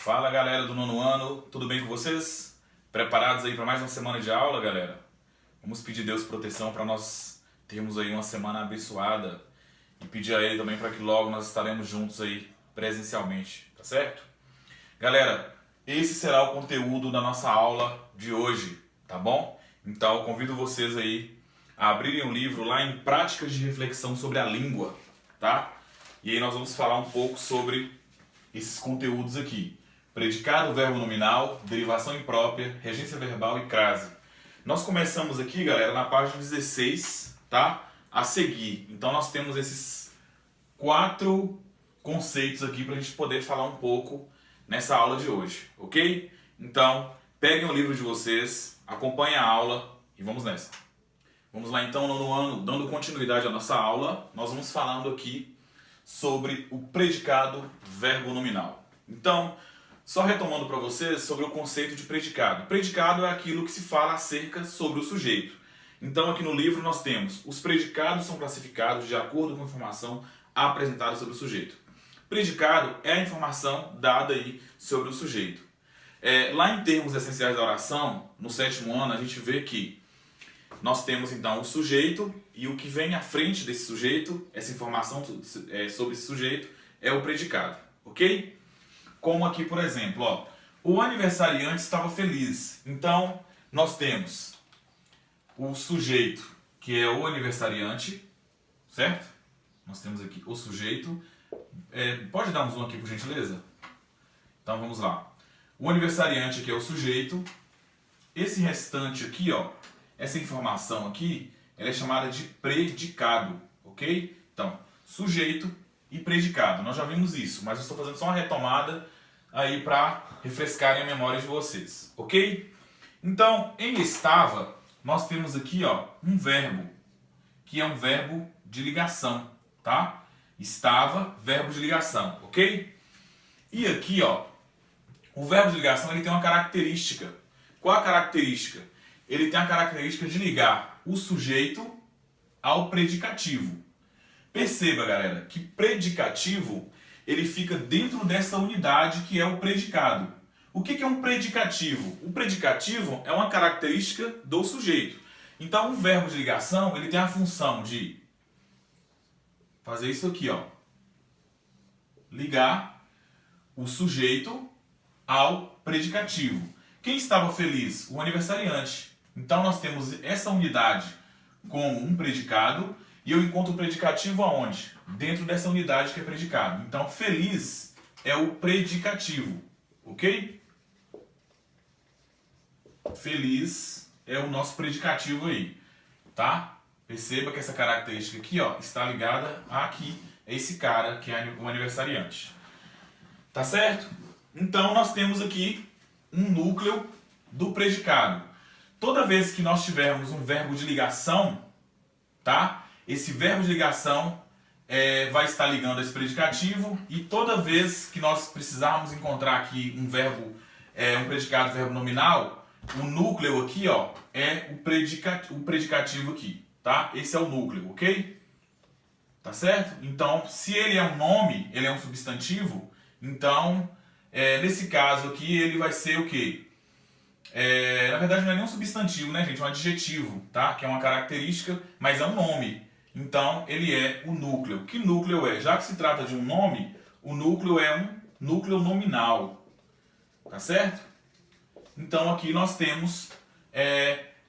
Fala galera do nono ano, tudo bem com vocês? Preparados aí para mais uma semana de aula, galera? Vamos pedir a Deus proteção para nós termos aí uma semana abençoada e pedir a Ele também para que logo nós estaremos juntos aí presencialmente, tá certo? Galera, esse será o conteúdo da nossa aula de hoje, tá bom? Então eu convido vocês aí a abrirem um livro lá em Práticas de Reflexão sobre a Língua, tá? E aí nós vamos falar um pouco sobre esses conteúdos aqui. Predicado, verbo nominal, derivação imprópria, regência verbal e crase. Nós começamos aqui, galera, na página 16, tá? A seguir. Então nós temos esses 4 conceitos aqui para a gente poder falar um pouco nessa aula de hoje, ok? Então, peguem o livro de vocês, acompanhem a aula e vamos nessa. Vamos lá então, nono ano, dando continuidade à nossa aula, nós vamos falando aqui sobre o predicado verbo nominal. Então, só retomando para vocês sobre o conceito de predicado. Predicado é aquilo que se fala acerca sobre o sujeito. Então aqui no livro nós temos os predicados são classificados de acordo com a informação apresentada sobre o sujeito. Predicado é a informação dada aí sobre o sujeito. Lá em termos essenciais da oração, no 7º ano, a gente vê que nós temos então o sujeito e o que vem à frente desse sujeito, essa informação sobre esse sujeito, é o predicado, ok? Como aqui, por exemplo, ó, o aniversariante estava feliz. Então, nós temos o sujeito, que é o aniversariante, certo? Nós temos aqui o sujeito. Pode dar um zoom aqui, por gentileza? Então, vamos lá. O aniversariante aqui é o sujeito. Esse restante aqui, ó, essa informação aqui, ela é chamada de predicado, ok? Então, sujeito e predicado. Nós já vimos isso, mas eu estou fazendo só uma retomada aí para refrescarem a memória de vocês, ok? Então, em estava, nós temos aqui, ó, um verbo, que é um verbo de ligação, tá? Estava, verbo de ligação, ok? E aqui, ó, o verbo de ligação ele tem uma característica. Qual a característica? Ele tem a característica de ligar o sujeito ao predicativo. Perceba, galera, que predicativo ele fica dentro dessa unidade que é o predicado. O que é um predicativo? O predicativo é uma característica do sujeito. Então, o verbo de ligação ele tem a função de fazer isso aqui, ó, ligar o sujeito ao predicativo. Quem estava feliz? O aniversariante. Então, nós temos essa unidade como um predicado. E eu encontro o predicativo aonde? Dentro dessa unidade que é predicado. Então, feliz é o predicativo, ok? Feliz é o nosso predicativo aí, tá? Perceba que essa característica aqui, ó, está ligada a aqui, esse cara que é o aniversariante. Tá certo? Então, nós temos aqui um núcleo do predicado. Toda vez que nós tivermos um verbo de ligação, tá? Esse verbo de ligação vai estar ligando a esse predicativo e toda vez que nós precisarmos encontrar aqui um verbo, um predicado, verbo nominal, o núcleo aqui, ó, é o predicativo aqui, tá? Esse é o núcleo, ok? Tá certo? Então, se ele é um nome, ele é um substantivo, então, nesse caso aqui, ele vai ser o quê? Na verdade não é nem um substantivo, né, gente? É um adjetivo, tá? Que é uma característica, mas é um nome. Então, ele é o núcleo. Que núcleo é? Já que se trata de um nome, o núcleo é um núcleo nominal. Tá certo? Então, aqui nós temos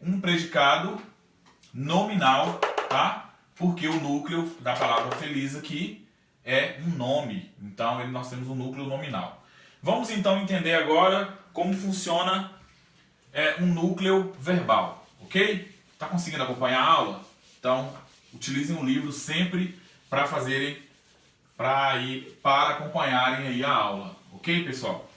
um predicado nominal, tá? Porque o núcleo da palavra feliz aqui é um nome. Então, nós temos um núcleo nominal. Vamos, então, entender agora como funciona um núcleo verbal, ok? Tá conseguindo acompanhar a aula? Então, utilizem o livro sempre para acompanharem aí a aula, ok, pessoal?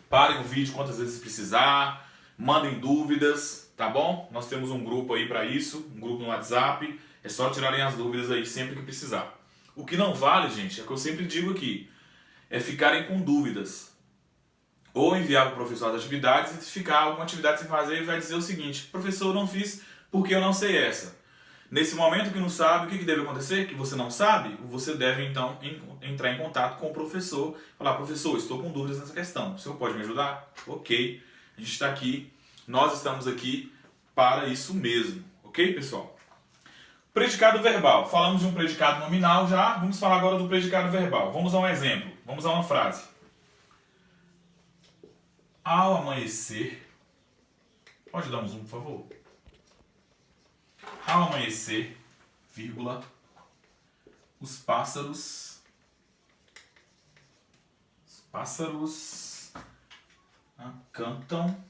Parem o vídeo quantas vezes precisar, mandem dúvidas, tá bom? Nós temos um grupo aí para isso, um grupo no WhatsApp, é só tirarem as dúvidas aí sempre que precisar. O que não vale, gente, é o que eu sempre digo aqui, é ficarem com dúvidas. Ou enviar para o professor as atividades e ficar alguma atividade sem fazer e vai dizer o seguinte: professor, eu não fiz porque eu não sei essa. Nesse momento que não sabe, o que deve acontecer? Que você não sabe, você deve então entrar em contato com o professor, falar: professor, estou com dúvidas nessa questão, o senhor pode me ajudar? Ok, a gente está aqui, nós estamos aqui para isso mesmo, ok, pessoal? Predicado verbal, falamos de um predicado nominal já, vamos falar agora do predicado verbal. Vamos a um exemplo, vamos a uma frase. Ao amanhecer, pode dar um zoom, por favor? Ao amanhecer, vírgula, os pássaros cantam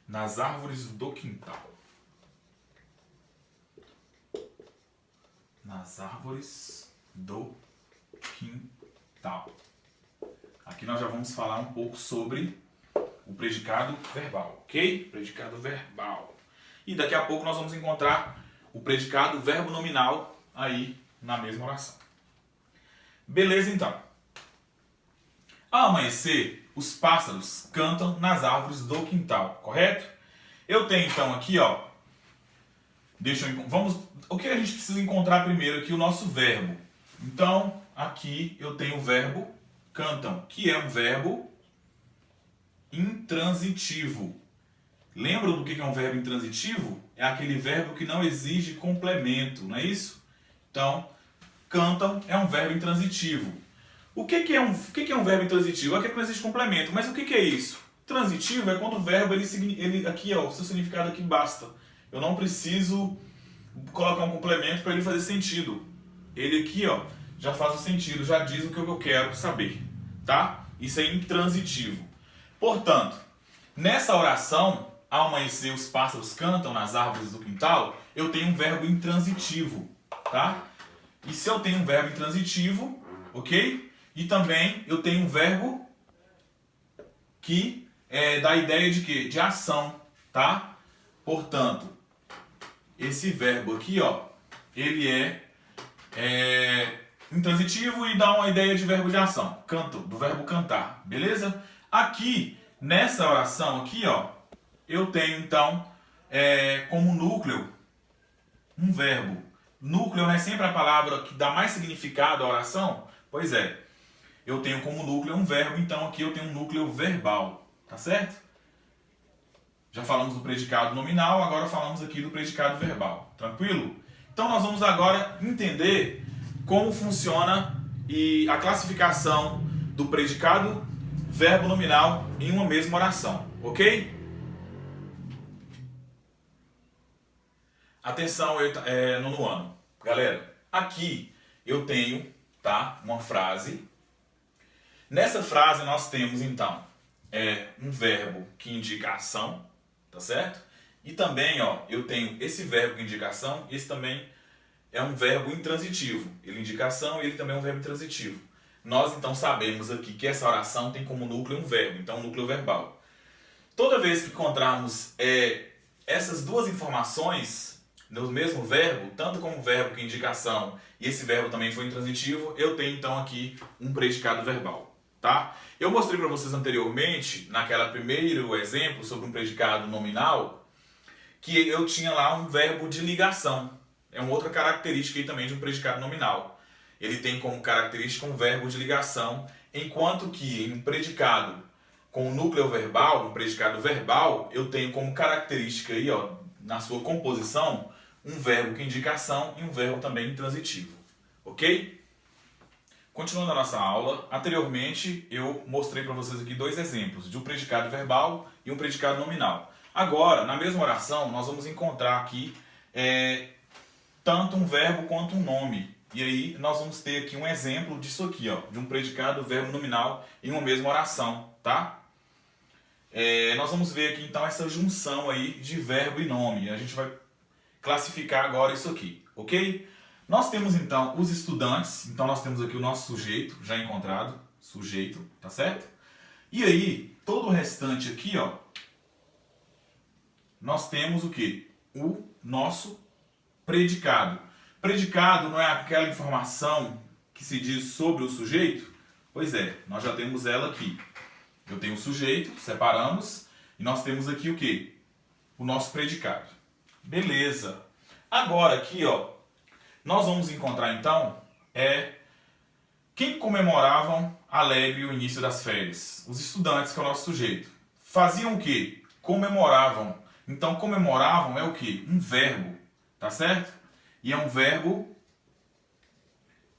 nas árvores do quintal. Nas árvores do quintal. Aqui nós já vamos falar um pouco sobre o predicado verbal, ok? Predicado verbal. E daqui a pouco nós vamos encontrar o predicado verbo nominal aí na mesma oração. Beleza, então. Ao amanhecer, os pássaros cantam nas árvores do quintal, correto? Eu tenho então aqui, ó. O que a gente precisa encontrar primeiro aqui? O nosso verbo. Então, aqui eu tenho o verbo cantam, que é um verbo intransitivo. Lembram do que é um verbo intransitivo? É aquele verbo que não exige complemento, não é isso? Então, cantam é um verbo intransitivo. O que é um verbo intransitivo? É aquele que não exige complemento. Mas o que é isso? Transitivo é quando o verbo, ele aqui, ó, o seu significado aqui basta. Eu não preciso colocar um complemento para ele fazer sentido. Ele aqui, ó, já faz o sentido, já diz o que eu quero saber, tá? Isso é intransitivo. Portanto, nessa oração, ao amanhecer os pássaros cantam nas árvores do quintal, eu tenho um verbo intransitivo, tá? E se eu tenho um verbo intransitivo, ok? E também eu tenho um verbo que dá a ideia de quê? De ação, tá? Portanto, esse verbo aqui, ó, ele é intransitivo e dá uma ideia de verbo de ação, canto, do verbo cantar, beleza? Aqui, nessa oração aqui, ó, eu tenho então como núcleo um verbo. Núcleo não é sempre a palavra que dá mais significado à oração? Pois é, eu tenho como núcleo um verbo, então aqui eu tenho um núcleo verbal, tá certo? Já falamos do predicado nominal, agora falamos aqui do predicado verbal, tranquilo? Então nós vamos agora entender como funciona a classificação do predicado verbo nominal em uma mesma oração, ok? Atenção, nono ano. Galera, aqui eu tenho, tá, uma frase. Nessa frase nós temos então um verbo que indica ação, tá certo? E também, ó, eu tenho esse verbo que indica ação, esse também é um verbo intransitivo. Ele indica ação e ele também é um verbo intransitivo. Nós então sabemos aqui que essa oração tem como núcleo um verbo, então um núcleo verbal. Toda vez que encontrarmos essas duas informações no mesmo verbo, tanto como o verbo que indica ação e esse verbo também foi intransitivo, eu tenho então aqui um predicado verbal, tá? Eu mostrei para vocês anteriormente, naquela primeiro exemplo sobre um predicado nominal, que eu tinha lá um verbo de ligação. É uma outra característica aí também de um predicado nominal. Ele tem como característica um verbo de ligação, enquanto que em um predicado com núcleo verbal, um predicado verbal, eu tenho como característica aí, ó, na sua composição, um verbo que indica ação e um verbo também intransitivo. Ok? Continuando a nossa aula, anteriormente eu mostrei para vocês aqui dois exemplos de um predicado verbal e um predicado nominal. Agora, na mesma oração, nós vamos encontrar aqui tanto um verbo quanto um nome. E aí nós vamos ter aqui um exemplo disso aqui, ó, de um predicado verbo nominal em uma mesma oração, tá? Nós vamos ver aqui então essa junção aí de verbo e nome. A gente vai classificar agora isso aqui, ok? Nós temos então os estudantes, então nós temos aqui o nosso sujeito já encontrado, sujeito, tá certo? E aí, todo o restante aqui, ó, nós temos o quê? O nosso predicado. Predicado não é aquela informação que se diz sobre o sujeito? Pois é, nós já temos ela aqui. Eu tenho o sujeito, separamos, e nós temos aqui o quê? o nosso predicado. Beleza. Agora aqui, ó, nós vamos encontrar então quem comemoravam alegre o início das férias. Os estudantes, que é o nosso sujeito. Faziam o quê? Comemoravam. Então comemoravam é o quê? Um verbo, tá certo? E é um verbo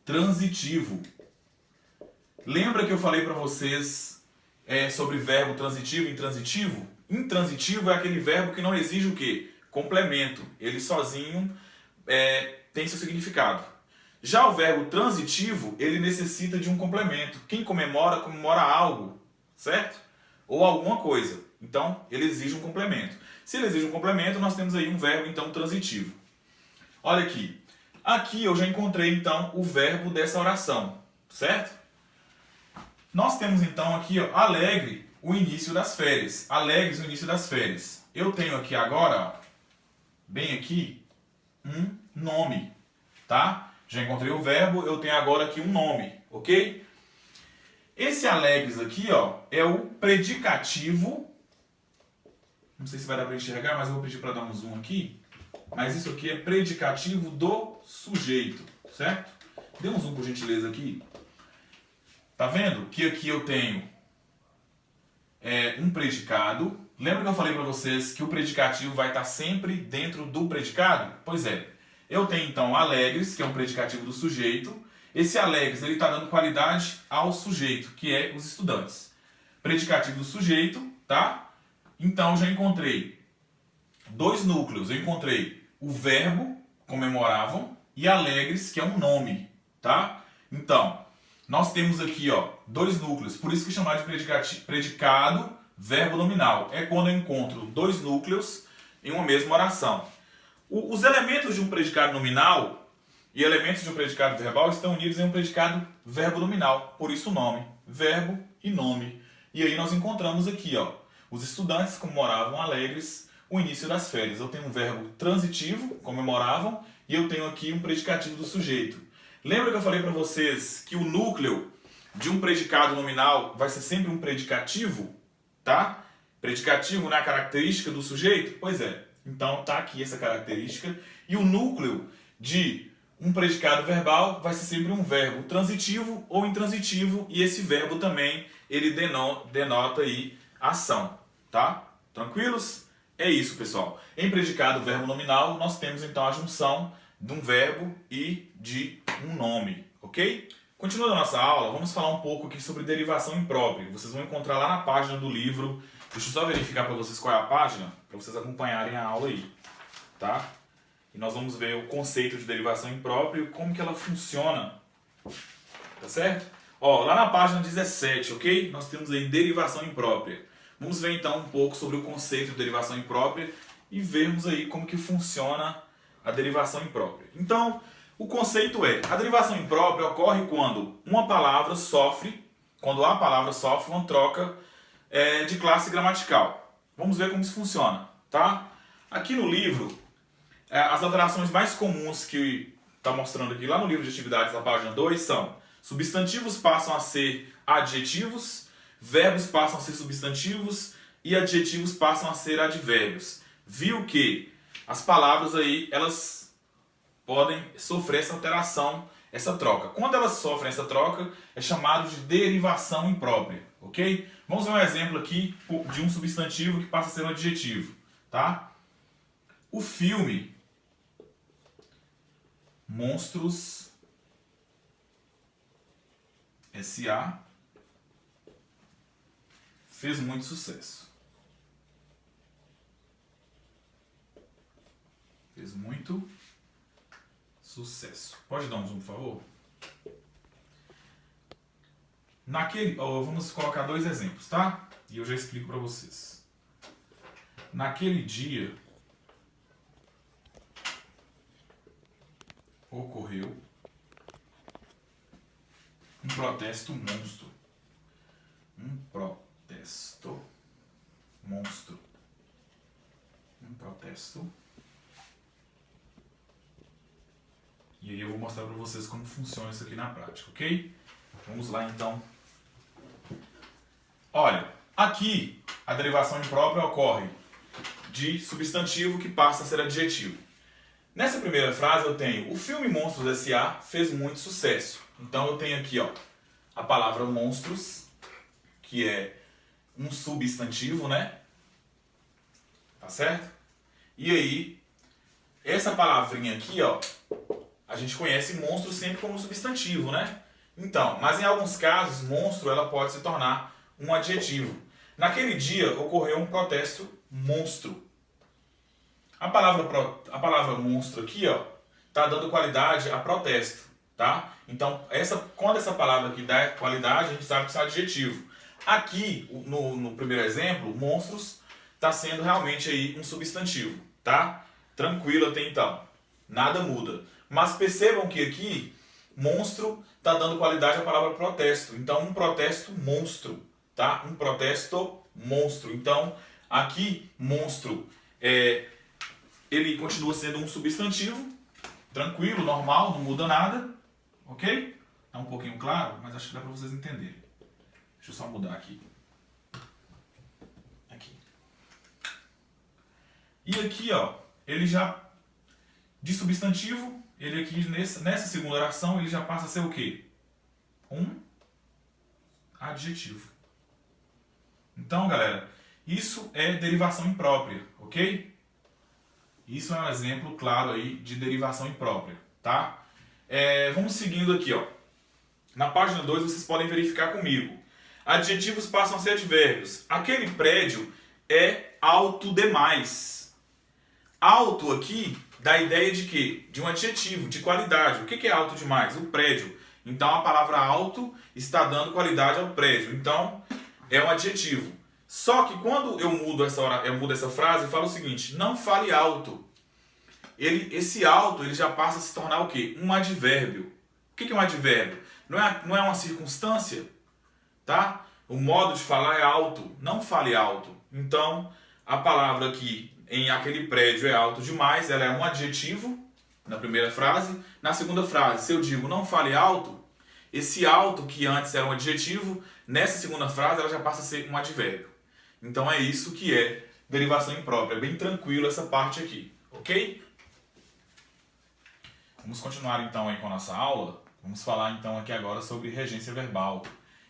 transitivo. Lembra que eu falei para vocês sobre verbo transitivo e intransitivo? Intransitivo é aquele verbo que não exige o quê? Complemento. Ele sozinho tem seu significado. Já o verbo transitivo, ele necessita de um complemento. Quem comemora, comemora algo, certo? Ou alguma coisa. Então, ele exige um complemento. Se ele exige um complemento, nós temos aí um verbo, então, transitivo. Olha aqui. Aqui eu já encontrei, então, o verbo dessa oração, certo? Nós temos, então, aqui, ó, alegre o início das férias. Alegres o início das férias. Eu tenho aqui agora, ó, bem aqui, um nome, tá? Já encontrei o verbo, eu tenho agora aqui um nome, ok? Esse alegres aqui, ó, é o predicativo. Não sei se vai dar para enxergar, mas eu vou pedir para dar um zoom aqui. Mas isso aqui é predicativo do sujeito, certo? Dê um zoom por gentileza aqui. Tá vendo que aqui eu tenho um predicado. Lembra que eu falei para vocês que o predicativo vai estar sempre dentro do predicado? Pois é. Eu tenho então alegres, que é um predicativo do sujeito. Esse alegres ele está dando qualidade ao sujeito, que é os estudantes. Predicativo do sujeito, tá? Então já encontrei dois núcleos. Eu encontrei o verbo, comemoravam, e alegres, que é um nome, tá? Então, nós temos aqui, ó, dois núcleos. Por isso que chamar de predicado verbo nominal. É quando eu encontro dois núcleos em uma mesma oração. Os elementos de um predicado nominal e elementos de um predicado verbal estão unidos em um predicado verbo nominal. Por isso o nome. Verbo e nome. E aí nós encontramos aqui, ó, os estudantes comemoravam alegres o início das férias. Eu tenho um verbo transitivo, comemoravam, e eu tenho aqui um predicativo do sujeito. Lembra que eu falei para vocês que o núcleo de um predicado nominal vai ser sempre um predicativo? Tá? Predicativo não é a característica do sujeito? Pois é. Então tá aqui essa característica. E o núcleo de um predicado verbal vai ser sempre um verbo transitivo ou intransitivo. E esse verbo também, ele denota aí ação. Tá? Tranquilos? É isso, pessoal. Em predicado verbo nominal, nós temos então a junção de um verbo e de um nome. Ok? Continuando a nossa aula, vamos falar um pouco aqui sobre derivação imprópria. Vocês vão encontrar lá na página do livro. Deixa eu só verificar para vocês qual é a página, para vocês acompanharem a aula aí, tá? E nós vamos ver o conceito de derivação imprópria e como que ela funciona, tá certo? Ó, lá na página 17, ok? Nós temos aí derivação imprópria. Vamos ver então um pouco sobre o conceito de derivação imprópria e vermos aí como que funciona a derivação imprópria. Então, o conceito é, a derivação imprópria ocorre quando a palavra sofre uma troca de classe gramatical. Vamos ver como isso funciona, tá? Aqui no livro, as alterações mais comuns que está mostrando aqui lá no livro de atividades da página 2 são: substantivos passam a ser adjetivos, verbos passam a ser substantivos e adjetivos passam a ser advérbios. Viu que as palavras aí, elas podem sofrer essa alteração, essa troca. Quando elas sofrem essa troca, é chamado de derivação imprópria, ok? Vamos ver um exemplo aqui de um substantivo que passa a ser um adjetivo, tá? O filme Monstros S.A. fez muito sucesso. Fez muito sucesso. Pode dar um zoom, por favor? Vamos colocar dois exemplos, tá? E eu já explico para vocês. Naquele dia ocorreu um protesto monstro. Um protesto monstro. Um protesto. E aí eu vou mostrar para vocês como funciona isso aqui na prática, ok? Vamos lá então. Olha, aqui a derivação imprópria ocorre de substantivo que passa a ser adjetivo. Nessa primeira frase eu tenho: o filme Monstros S.A. fez muito sucesso. Então eu tenho aqui, ó, a palavra monstros, que é um substantivo, né? Tá certo? E aí, essa palavrinha aqui, ó, a gente conhece monstro sempre como substantivo, né? Então, mas em alguns casos, monstro ela pode se tornar um adjetivo. Naquele dia ocorreu um protesto monstro. A palavra monstro aqui, ó, tá dando qualidade a protesto, tá? Então, quando essa palavra aqui dá qualidade, a gente sabe que isso é um adjetivo. Aqui, no primeiro exemplo, monstros está sendo realmente aí um substantivo, tá? Tranquilo até então, nada muda. Mas percebam que aqui, monstro está dando qualidade à palavra protesto. Então, um protesto monstro, tá? Um protesto monstro. Então, aqui, monstro, ele continua sendo um substantivo, tranquilo, normal, não muda nada, ok? Tá um pouquinho claro, mas acho que dá para vocês entenderem. Deixa eu só mudar aqui. Aqui. E aqui, ó, ele já, de substantivo, ele aqui nessa segunda oração, ele já passa a ser o quê? Um adjetivo. Então, galera, isso é derivação imprópria, ok? Isso é um exemplo claro aí de derivação imprópria, tá? Vamos seguindo aqui, ó. Na página 2 vocês podem verificar comigo. Adjetivos passam a ser advérbios. Aquele prédio é alto demais. Alto aqui dá a ideia de quê? De um adjetivo, de qualidade. O que é alto demais? O prédio. Então a palavra alto está dando qualidade ao prédio. Então é um adjetivo. Só que quando eu mudo essa frase, eu falo o seguinte: não fale alto. Esse alto ele já passa a se tornar o quê? Um advérbio. O que é um advérbio? Não é uma circunstância, tá? O modo de falar é alto. Não fale alto. Então a palavra aqui em aquele prédio é alto demais, ela é um adjetivo na primeira frase. Na segunda frase, se eu digo não fale alto, esse alto que antes era um adjetivo, nessa segunda frase ela já passa a ser um advérbio. Então é isso que é derivação imprópria. É bem tranquilo essa parte aqui, ok? Vamos continuar então aí com a nossa aula. Vamos falar então aqui agora sobre regência verbal.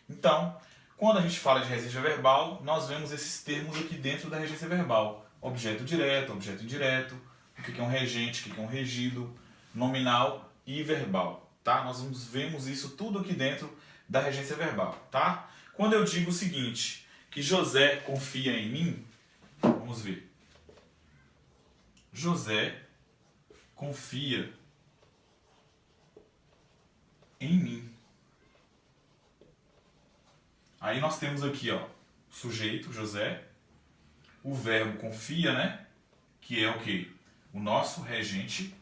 Então, quando a gente fala de regência verbal, nós vemos esses termos aqui dentro da regência verbal. Objeto direto, objeto indireto, o que é um regente, o que é um regido, nominal e verbal, tá? Nós vemos isso tudo aqui dentro da regência verbal, tá? Quando eu digo o seguinte, que José confia em mim, vamos ver. José confia em mim. Aí nós temos aqui, ó, sujeito, José, o verbo confia, né? Que é o quê? O nosso regente.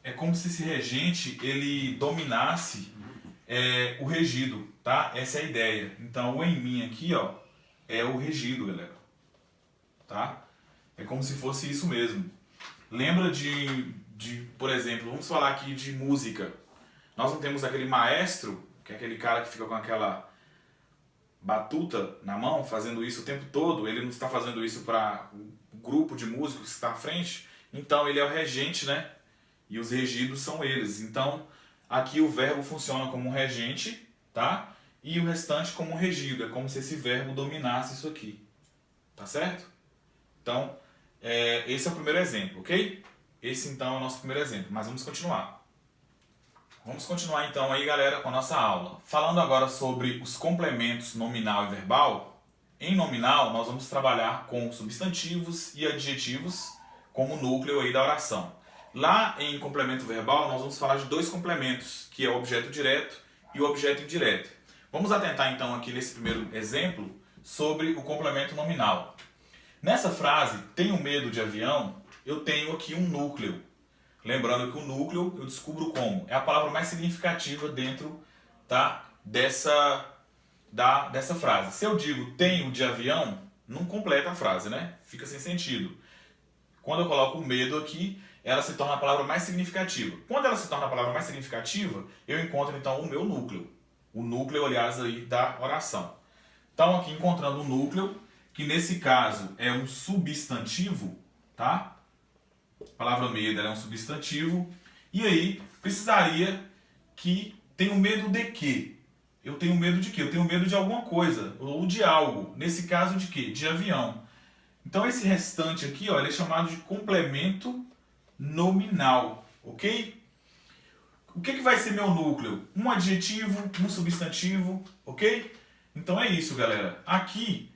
É como se esse regente, ele dominasse o regido, tá? Essa é a ideia. Então, o em mim aqui, ó, é o regido, galera. Tá? É como se fosse isso mesmo. Lembra por exemplo, vamos falar aqui de música. Nós não temos aquele maestro, que é aquele cara que fica com aquela batuta na mão, fazendo isso o tempo todo. Ele não está fazendo isso para o grupo de músicos que está à frente. Então, ele é o regente, né? E os regidos são eles. Então, aqui o verbo funciona como um regente, tá? E o restante como um regido. É como se esse verbo dominasse isso aqui. Tá certo? Então, esse é o primeiro exemplo, ok? Esse, então, é o nosso primeiro exemplo. Mas vamos continuar. Vamos continuar, então, aí, galera, com a nossa aula. Falando agora sobre os complementos nominal e verbal. Em nominal, nós vamos trabalhar com substantivos e adjetivos como núcleo aí da oração. Lá em complemento verbal, nós vamos falar de dois complementos, que é o objeto direto e o objeto indireto. Vamos atentar, então, aqui nesse primeiro exemplo, sobre o complemento nominal. Nessa frase, tenho medo de avião, eu tenho aqui um núcleo. Lembrando que o núcleo eu descubro como? É a palavra mais significativa dentro, tá, dessa frase. Se eu digo tenho de avião, não completa a frase, né? Fica sem sentido. Quando eu coloco o medo aqui, ela se torna a palavra mais significativa. Quando ela se torna a palavra mais significativa, eu encontro então o meu núcleo. O núcleo, aliás, aí da oração. Então aqui encontrando o núcleo, que nesse caso é um substantivo, tá? A palavra medo é um substantivo. E aí, precisaria que tenho medo de quê? Eu tenho medo de quê? Eu tenho medo de alguma coisa, ou de algo. Nesse caso de quê? De avião. Então esse restante aqui, ó, ele é chamado de complemento nominal, ok? O que vai ser meu núcleo? Um adjetivo, um substantivo, ok? Então é isso, galera. Aqui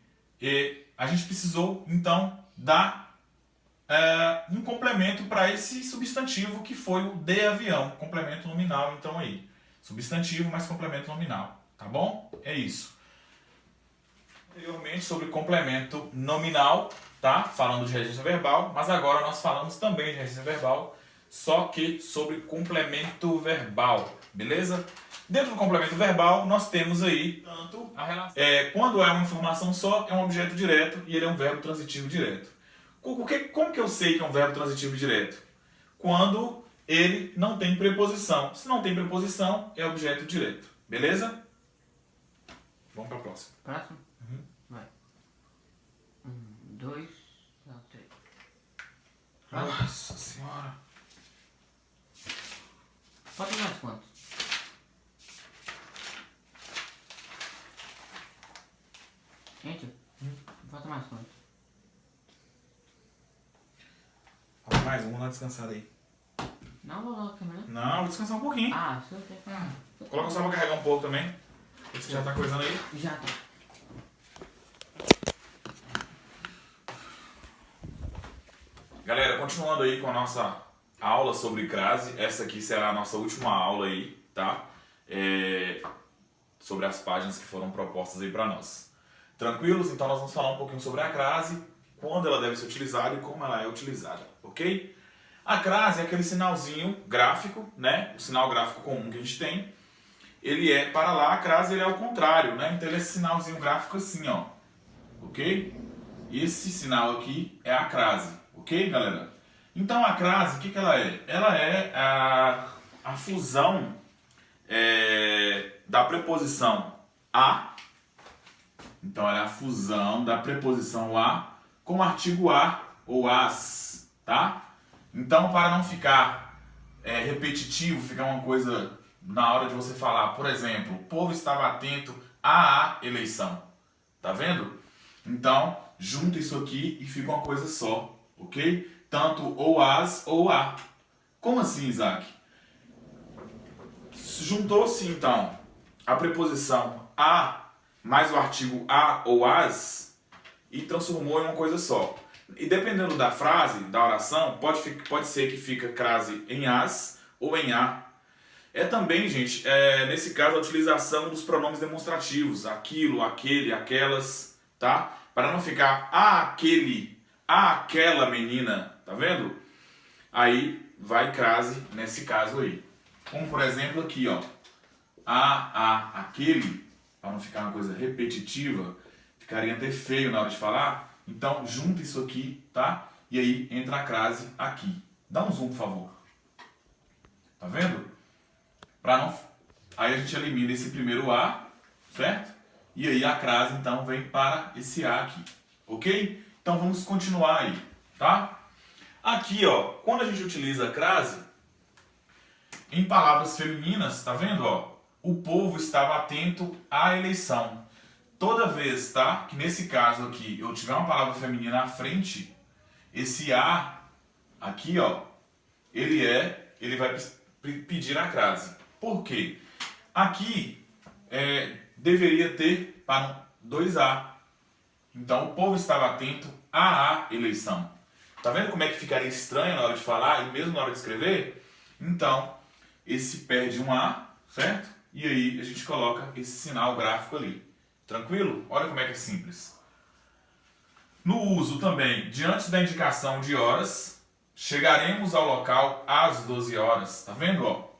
a gente precisou, então, dar um complemento para esse substantivo que foi o de avião, complemento nominal, então aí. Substantivo mais complemento nominal, tá bom? É isso. Anteriormente sobre complemento nominal, tá? Falando de regência verbal, mas agora nós falamos também de regência verbal, só que sobre complemento verbal, beleza? Dentro do complemento verbal, nós temos aí tanto a relação. Quando é uma informação só, é um objeto direto e ele é um verbo transitivo direto. Como que eu sei que é um verbo transitivo direto? Quando ele não tem preposição. Se não tem preposição, é objeto direto. Beleza? Vamos para a próxima. Próximo? Vai. 1, 2, 3. Nossa senhora. Pode mais quantos? Gente, falta mais quantos? Falta mais um, vamos dar descansada aí. Não, vou lá também. Não, vou descansar um pouquinho. Ah, se eu tenho. Coloca só pra carregar um pouco também. Você já tá coisando aí? Já tá. Galera, continuando aí com a nossa aula sobre crase, essa aqui será a nossa última aula aí, tá? Sobre as páginas que foram propostas aí pra nós. Tranquilos? Então nós vamos falar um pouquinho sobre a crase, quando ela deve ser utilizada e como ela é utilizada, ok? A crase é aquele sinalzinho gráfico, né? O sinal gráfico comum que a gente tem. Ele é, para lá, a crase ele é ao contrário, né? Então ele é esse sinalzinho gráfico assim, ó. Ok? Esse sinal aqui é a crase, ok, galera? Então a crase, o que ela é? Ela é a fusão da preposição a. Então ela é a fusão da preposição a com o artigo a ou as, tá? Então, para não ficar repetitivo, ficar uma coisa na hora de você falar, por exemplo, o povo estava atento à eleição. Tá vendo? Então, junta isso aqui e fica uma coisa só, ok? Tanto ou as ou a. Como assim, Isaac? Juntou-se, então, a preposição a mais o artigo a ou as e transformou em uma coisa só. E dependendo da frase, da oração, pode ser que fica crase em as ou em a. É também, gente, nesse caso, a utilização dos pronomes demonstrativos. Aquilo, aquele, aquelas, tá? Para não ficar aquele, aquela menina, tá vendo? Aí vai crase nesse caso aí. Como, por exemplo, aqui, ó. Aquele, para não ficar uma coisa repetitiva, ficaria até feio na hora de falar. Então, junta isso aqui, tá? E aí entra a crase aqui. Dá um zoom, por favor. Tá vendo? Aí a gente elimina esse primeiro A, certo? E aí a crase, então, vem para esse A aqui. Ok? Então, vamos continuar aí, tá? Aqui, ó, quando a gente utiliza a crase, em palavras femininas, tá vendo, ó? O povo estava atento à eleição. Toda vez, tá? Que nesse caso aqui eu tiver uma palavra feminina à frente, esse a aqui, ó, ele vai pedir a crase. Por quê? Aqui deveria ter para 2a. Então o povo estava atento à eleição. Tá vendo como é que ficaria estranho na hora de falar e mesmo na hora de escrever? Então, esse perde um a, certo? E aí a gente coloca esse sinal gráfico ali. Tranquilo? Olha como é que é simples. No uso também, diante da indicação de horas, chegaremos ao local às 12 horas. Tá vendo? Ó?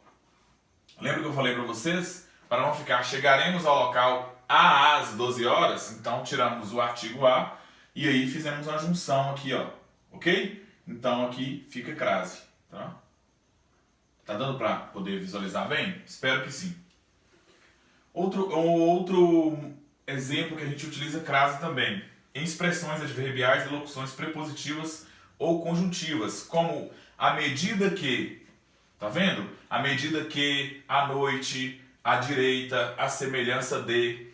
Lembra que eu falei para vocês? Para não ficar chegaremos ao local às 12 horas, então tiramos o artigo a e aí fizemos uma junção aqui, ó. Ok? Então aqui fica crase. Tá? Tá dando para poder visualizar bem? Espero que sim. Outro exemplo que a gente utiliza crase também. em expressões adverbiais e locuções prepositivas ou conjuntivas, como à medida que, tá vendo? À medida que, à noite, à direita, à semelhança de.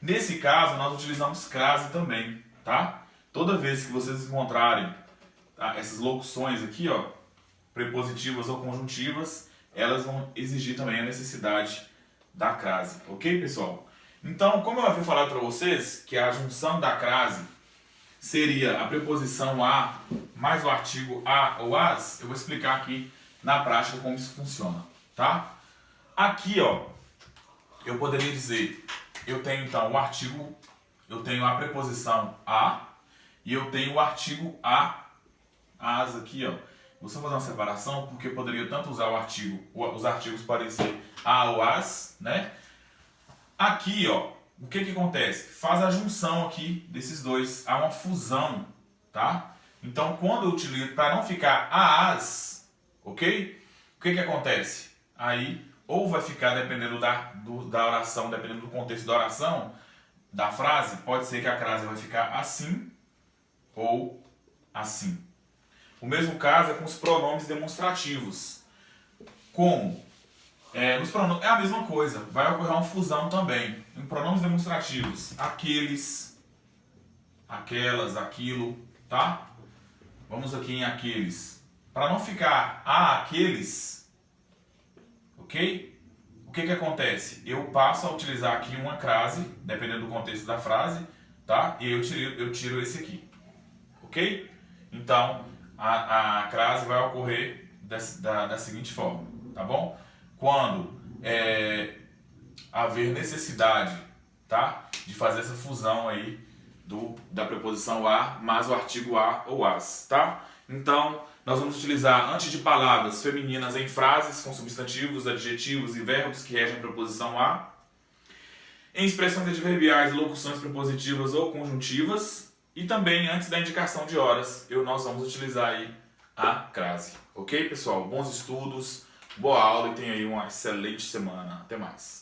Nesse caso, nós utilizamos crase também, tá? Toda vez que vocês encontrarem essas locuções aqui, ó, prepositivas ou conjuntivas, elas vão exigir também a necessidade da crase, ok, pessoal? Então, como eu havia falado para vocês, que a junção da crase seria a preposição a mais o artigo a ou as, eu vou explicar aqui na prática como isso funciona, tá? Aqui, ó, eu poderia dizer, eu tenho então o artigo, eu tenho a preposição a e eu tenho o artigo as aqui, ó. Vou só fazer uma separação porque eu poderia tanto usar o artigo, os artigos podem ser a ou as, né? Aqui, ó, o que que acontece? Faz a junção aqui desses dois, há uma fusão, tá? Então, quando eu utilizo, para não ficar as, ok? O que que acontece? Aí, ou vai ficar, dependendo da oração, dependendo do contexto da oração, da frase, pode ser que a crase vai ficar assim ou assim. O mesmo caso é com os pronomes demonstrativos. Como? Nos pronomes, é a mesma coisa, vai ocorrer uma fusão também. Em pronomes demonstrativos, aqueles, aquelas, aquilo, tá? Vamos aqui em aqueles. Para não ficar aqueles, ok? O que que acontece? Eu passo a utilizar aqui uma crase, dependendo do contexto da frase, tá? E eu tiro esse aqui, ok? Então, a crase vai ocorrer da seguinte forma, tá bom? Quando haver necessidade, tá, de fazer essa fusão aí da preposição a mais o artigo a ou as, tá? Então, nós vamos utilizar antes de palavras femininas em frases com substantivos, adjetivos e verbos que regem a preposição a, em expressões adverbiais e locuções prepositivas ou conjuntivas, e também antes da indicação de horas, nós vamos utilizar aí a crase. Ok, pessoal? Bons estudos, boa aula e tenha aí uma excelente semana. Até mais.